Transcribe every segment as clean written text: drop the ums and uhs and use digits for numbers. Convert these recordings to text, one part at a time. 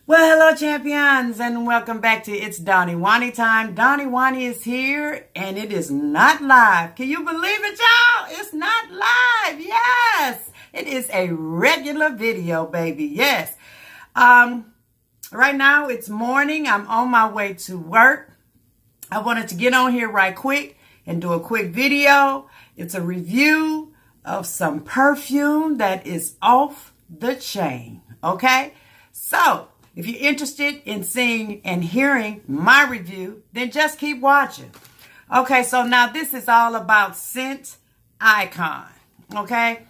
Well, hello, champions, and welcome back to It's DawnyWawnyTime. DawnyWawny is here, and it is not live. Can you believe it, y'all? It's not live. Yes, it is a regular video, baby. Yes. Right now it's morning. I'm on my way to work. I wanted to get on here right quick and do a quick video. It's a review of some perfume that is off the chain. Okay, so if you're interested in seeing and hearing my review, then just keep watching. Okay, so now this is all about Scent Icon. Okay,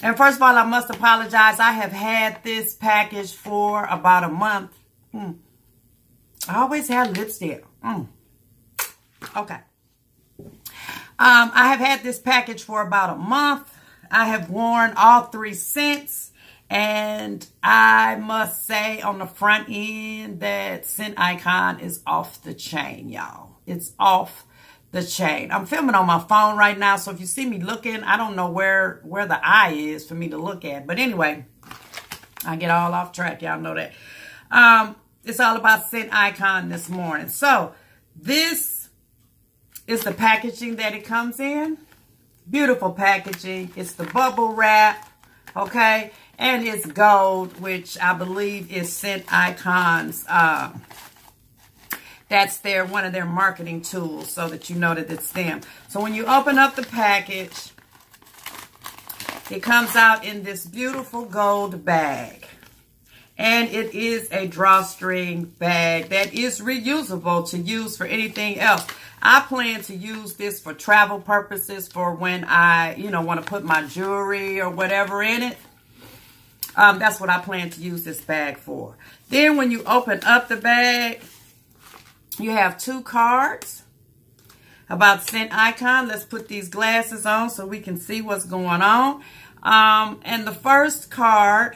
and first of all, I must apologize. I have had this package for about a month. I always have lipstick. Okay. I have had this package for about a month. I have worn all three scents. And I must say on the front end that Scent Icon is off the chain, y'all. It's off the chain. I'm filming on my phone right now, so if you see me looking, I don't know where the eye is for me to look at. But anyway, I get all off track. Y'all know that. It's all about Scent Icon this morning. So this is the packaging that it comes in. Beautiful packaging. It's the bubble wrap. Okay, and it's gold, which I believe is Scent Icon's. That's one of their marketing tools, so that you know that it's them. So when you open up the package, it comes out in this beautiful gold bag, and it is a drawstring bag that is reusable to use for anything else. I plan to use this for travel purposes, for when I, want to put my jewelry or whatever in it. That's what I plan to use this bag for. Then when you open up the bag, you have two cards about Scent Icon. Let's put these glasses on so we can see what's going on. And the first card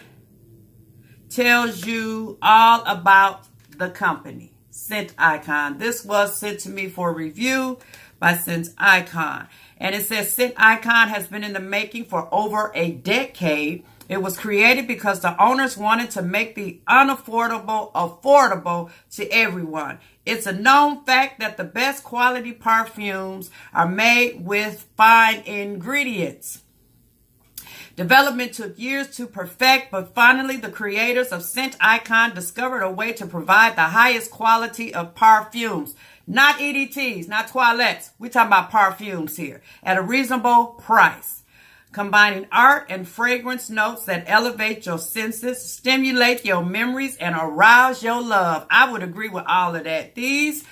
tells you all about the company. Scent Icon. This was sent to me for review by Scent Icon. And it says Scent Icon has been in the making for over a decade. It was created because the owners wanted to make the unaffordable affordable to everyone. It's a known fact that the best quality perfumes are made with fine ingredients. Development took years to perfect, but finally the creators of Scent Icon discovered a way to provide the highest quality of perfumes. Not EDTs, not toilettes. We're talking about perfumes here at a reasonable price. Combining art and fragrance notes that elevate your senses, stimulate your memories, and arouse your love. I would agree with all of that. These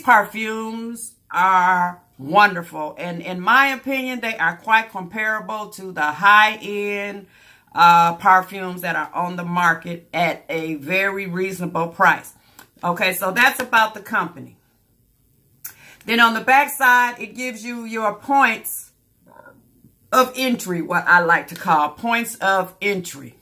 perfumes are wonderful, and in my opinion, they are quite comparable to the high-end perfumes that are on the market at a very reasonable price. Okay, so that's about the company. Then on the back side, it gives you your points of entry, what I like to call points of entry.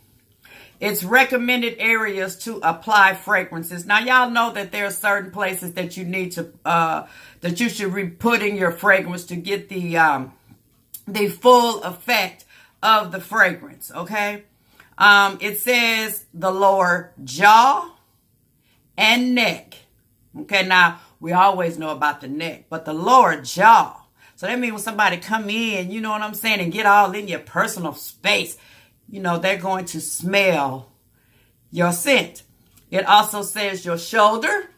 It's recommended areas to apply fragrances. Now, y'all know that there are certain places that you need to, that you should be putting your fragrance to get the full effect of the fragrance, okay? It says the lower jaw and neck. Okay, now, we always know about the neck, but the lower jaw. So that means when somebody come in, you know what I'm saying, and get all in your personal space, they're going to smell your scent. It also says your shoulder,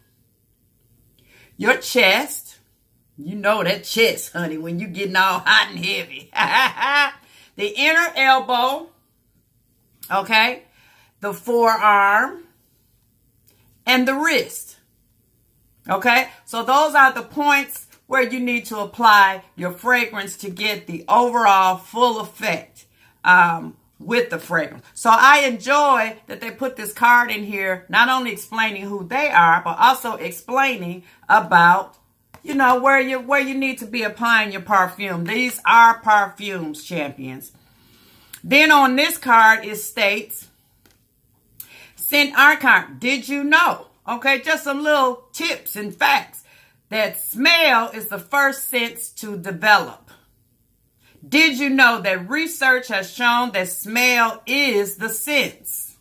your chest. You know that chest, honey, when you getting all hot and heavy. The inner elbow, okay, the forearm, and the wrist. Okay, so those are the points where you need to apply your fragrance to get the overall full effect with the fragrance. So I enjoy that they put this card in here, not only explaining who they are, but also explaining about, where you need to be applying your perfume. These are perfumes, champions. Then on this card, it states, Scent Icon, did you know? Okay, just some little tips and facts. That smell is the first sense to develop. Did you know that research has shown that smell is the sense?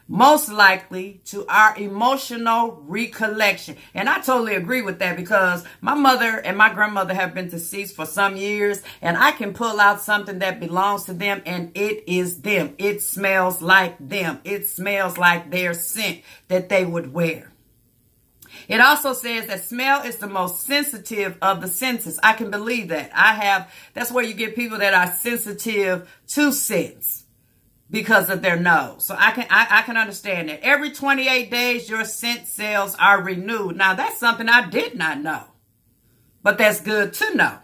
most likely to our emotional recollection. And I totally agree with that, because my mother and my grandmother have been deceased for some years, and I can pull out something that belongs to them, and it is them. It smells like them. It smells like their scent that they would wear. It also says that smell is the most sensitive of the senses. I can believe that. That's where you get people that are sensitive to scents because of their nose. So I can understand that. Every 28 days, your scent cells are renewed. Now, that's something I did not know, but that's good to know.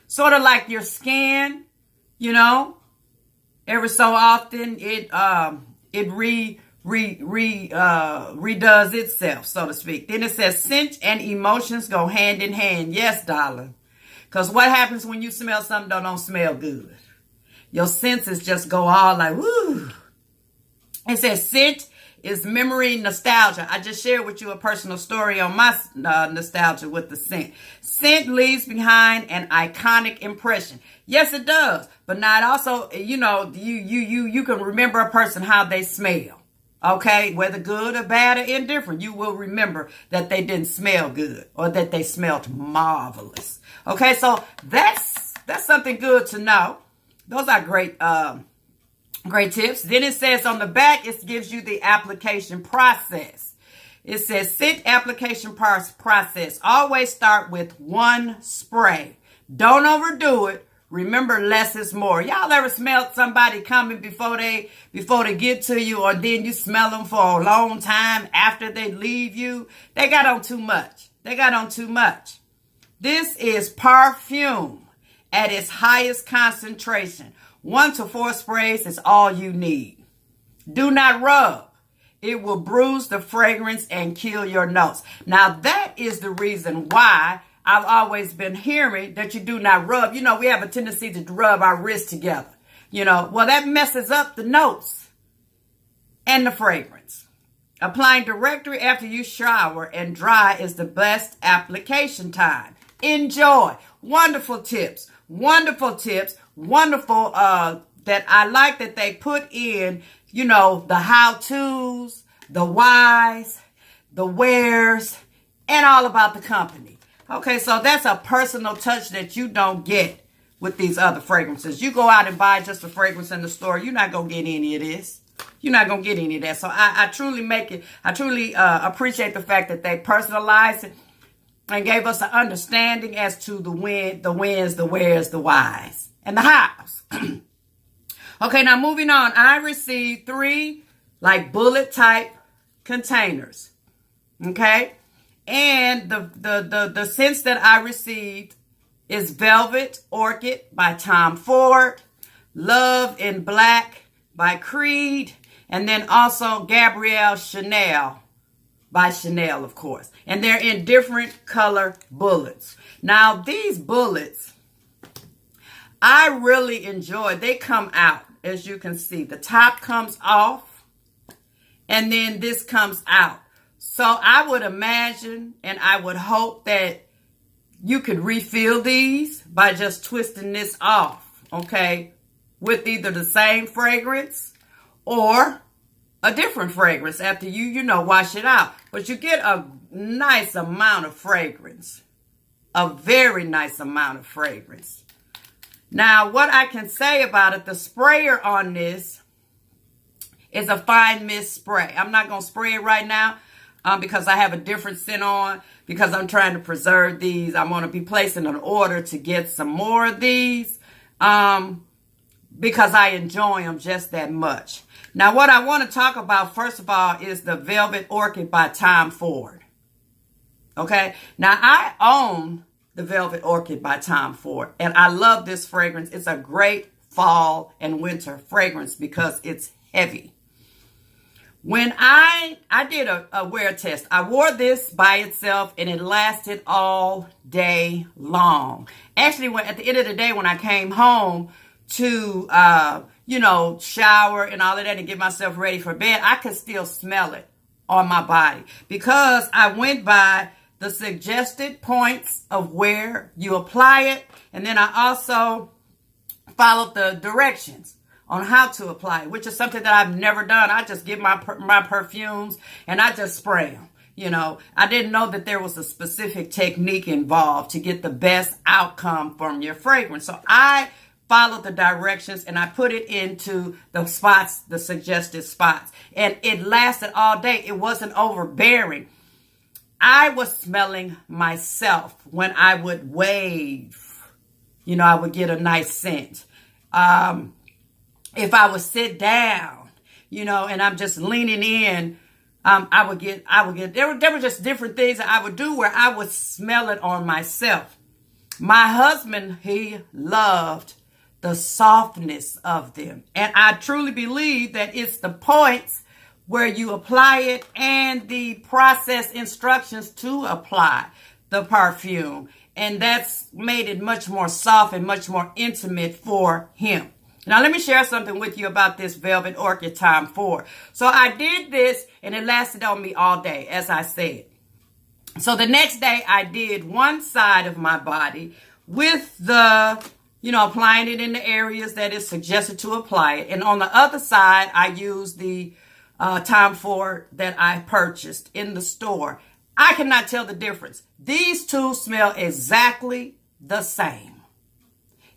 Sort of like your skin, you know, every so often it redoes itself, so to speak. Then it says scent and emotions go hand in hand. Yes, darling. Because what happens when you smell something that don't smell good? Your senses just go all like, woo. It says scent is memory nostalgia. I just shared with you a personal story on my nostalgia with the scent. Scent leaves behind an iconic impression. Yes, it does. But not also, you know, you can remember a person how they smell. Okay, whether good or bad or indifferent, you will remember that they didn't smell good or that they smelled marvelous. Okay, so that's something good to know. Those are great tips. Then it says on the back, it gives you the application process. It says scent application process. Always start with one spray. Don't overdo it. Remember, less is more. Y'all ever smelled somebody coming before they get to you, or then you smell them for a long time after they leave you? They got on too much. This is PARFUM at its highest concentration. 1 to 4 sprays is all you need. Do not rub. It will bruise the fragrance and kill your notes. Now, that is the reason why I've always been hearing that you do not rub. You know, we have a tendency to rub our wrists together. You know, well, that messes up the notes and the fragrance. Applying directly after you shower and dry is the best application time. Enjoy. Wonderful tips. Wonderful that I like that they put in, you know, the how-tos, the whys, the wheres, and all about the company. Okay, so that's a personal touch that you don't get with these other fragrances. You go out and buy just a fragrance in the store, you're not going to get any of this. You're not going to get any of that. So I truly appreciate the fact that they personalized it and gave us an understanding as to the when, the whens, the wheres, the whys, and the hows. Okay, now moving on. I received 3 like bullet type containers. Okay. And the scents that I received is Velvet Orchid by Tom Ford, Love in Black by Creed, and then also Gabrielle Chanel by Chanel, of course. And they're in different color bullets. Now, these bullets, I really enjoy. They come out, as you can see. The top comes off, and then this comes out. So I would imagine and I would hope that you could refill these by just twisting this off, okay, with either the same fragrance or a different fragrance after you wash it out. But you get a nice amount of fragrance, a very nice amount of fragrance. Now, what I can say about it, the sprayer on this is a fine mist spray. I'm not going to spray it right now. Because I have a different scent on, because I'm trying to preserve these. I'm going to be placing an order to get some more of these because I enjoy them just that much. Now, what I want to talk about, first of all, is the Velvet Orchid by Tom Ford. Okay? Now, I own the Velvet Orchid by Tom Ford, and I love this fragrance. It's a great fall and winter fragrance because it's heavy. When I did a wear test, I wore this by itself and it lasted all day long. Actually, at the end of the day, when I came home to, shower and all of that and get myself ready for bed, I could still smell it on my body because I went by the suggested points of where you apply it. And then I also followed the directions on how to apply it, which is something that I've never done. I just get my perfumes and I just spray them. You know, I didn't know that there was a specific technique involved to get the best outcome from your fragrance. So I followed the directions and I put it into the spots, the suggested spots. And it lasted all day. It wasn't overbearing. I was smelling myself when I would wave. You know, I would get a nice scent. If I would sit down, you know, and I'm just leaning in, I would get, there were just different things that I would do where I would smell it on myself. My husband, he loved the softness of them. And I truly believe that it's the points where you apply it and the process instructions to apply the perfume. And that's made it much more soft and much more intimate for him. Now, let me share something with you about this Velvet Orchid Time 4. So I did this and it lasted on me all day, as I said. So the next day I did one side of my body with the, you know, applying it in the areas that is suggested to apply it. And on the other side, I used the Time 4 that I purchased in the store. I cannot tell the difference. These two smell exactly the same.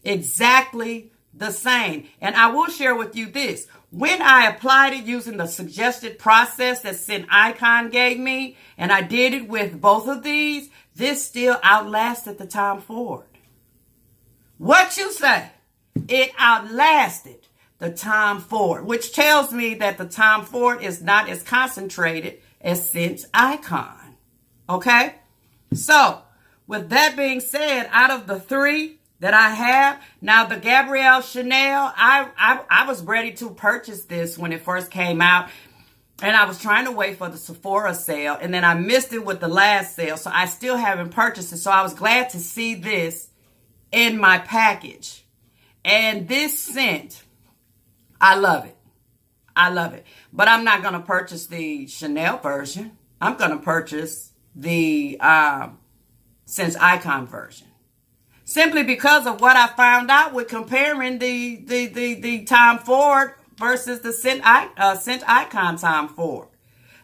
Exactly the same. And I will share with you this. When I applied it using the suggested process that Scent Icon gave me, and I did it with both of these, this still outlasted the Time Ford. What you say? It outlasted the Time Ford, which tells me that the Time Ford is not as concentrated as Scent Icon. Okay? So, with that being said, out of the three that I have, now the Gabrielle Chanel, I was ready to purchase this when it first came out. And I was trying to wait for the Sephora sale. And then I missed it with the last sale. So I still haven't purchased it. So I was glad to see this in my package. And this scent, I love it. I love it. But I'm not going to purchase the Chanel version. I'm going to purchase the Scent Icon version. Simply because of what I found out with comparing the Time Ford versus the Scent Icon Time Ford.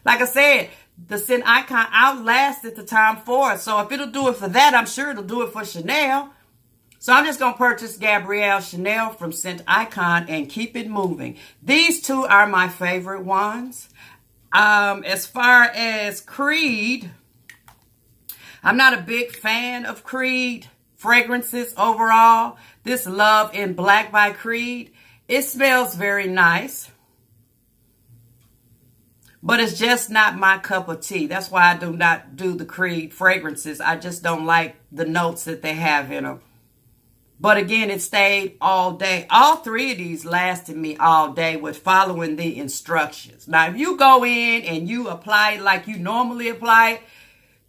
Like I said, the Scent Icon outlasted the Time Ford. So if it'll do it for that, I'm sure it'll do it for Chanel. So I'm just going to purchase Gabrielle Chanel from Scent Icon and keep it moving. These two are my favorite ones. As far as Creed, I'm not a big fan of Creed fragrances overall. This Love in Black by Creed, it smells very nice, but it's just not my cup of tea. That's why I do not do the Creed fragrances. I just don't like the notes that they have in them. But again, it stayed all day. All three of these lasted me all day with following the instructions. Now, if you go in and you apply it like you normally apply it,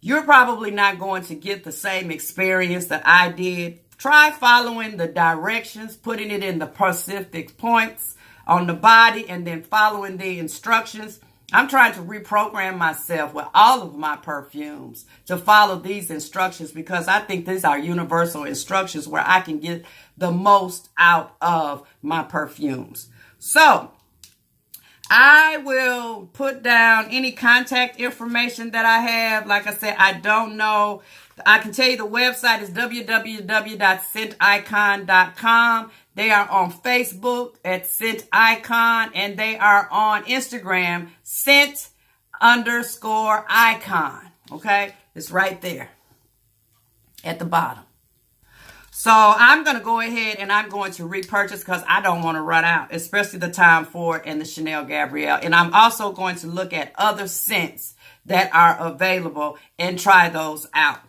you're probably not going to get the same experience that I did. Try following the directions, putting it in the specific points on the body, and then following the instructions. I'm trying to reprogram myself with all of my perfumes to follow these instructions because I think these are universal instructions where I can get the most out of my perfumes. So I will put down any contact information that I have. Like I said, I don't know. I can tell you the website is www.scenticon.com. They are on Facebook at Scent Icon, and they are on Instagram, Scent_Icon. Okay? It's right there at the bottom. So I'm going to go ahead and I'm going to repurchase because I don't want to run out, especially the Time Ford and the Chanel Gabrielle. And I'm also going to look at other scents that are available and try those out.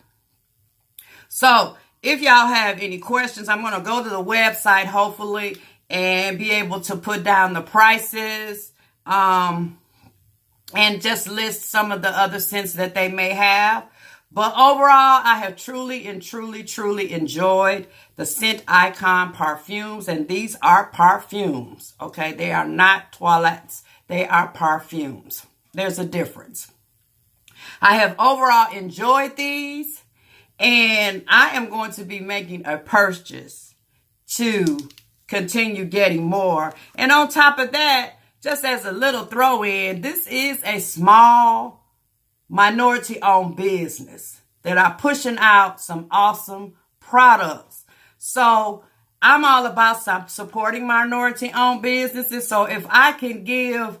So if y'all have any questions, I'm going to go to the website, hopefully, and be able to put down the prices and just list some of the other scents that they may have. But overall, I have truly and truly enjoyed the Scent Icon perfumes. And these are perfumes, okay? They are not toilettes. They are perfumes. There's a difference. I have overall enjoyed these. And I am going to be making a purchase to continue getting more. And on top of that, just as a little throw in, this is a small minority-owned business that are pushing out some awesome products. So I'm all about supporting minority-owned businesses. So if I can give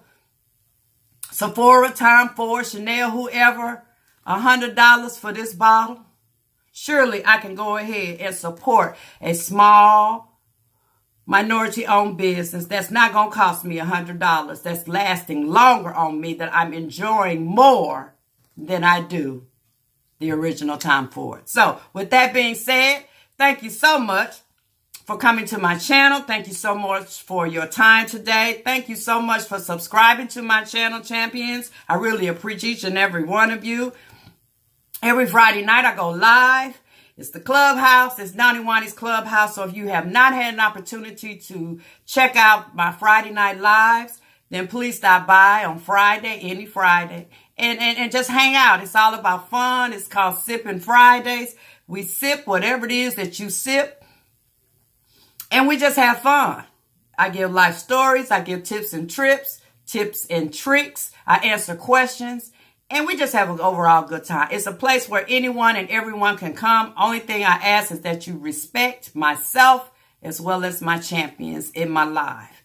Sephora, Tom Ford, Chanel, whoever, $100 for this bottle, surely I can go ahead and support a small minority-owned business that's not going to cost me $100, that's lasting longer on me, that I'm enjoying more than I do the original Tom Ford. So with that being said, thank you so much for coming to my channel. Thank you so much for your time today. Thank you so much for subscribing to my channel, champions. I really appreciate each and every one of you. Every Friday night I go live. It's the Clubhouse. It's ItsDawnyWawny's Clubhouse. So if you have not had an opportunity to check out my Friday night lives, then please stop by on Friday, any Friday, and just hang out. It's all about fun. It's called Sipping Fridays. We sip whatever it is that you sip, and we just have fun. I give life stories. I give tips and tricks. I answer questions. And we just have an overall good time. It's a place where anyone and everyone can come. Only thing I ask is that you respect myself as well as my champions in my life.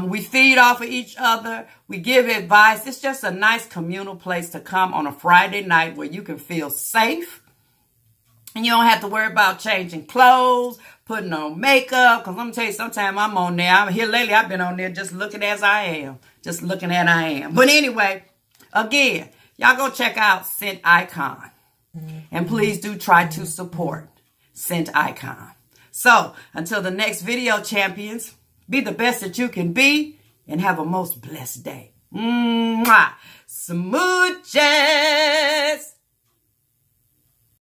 We feed off of each other. We give advice. It's just a nice communal place to come on a Friday night where you can feel safe. And you don't have to worry about changing clothes, putting on makeup. Because I'm going to tell you, sometimes I'm on there. I'm here lately. I've been on there just looking as I am. Just looking at I am. But anyway, again, y'all go check out Scent Icon. And please do try to support Scent Icon. So, until the next video, champions, be the best that you can be and have a most blessed day. Mwah. Smooches.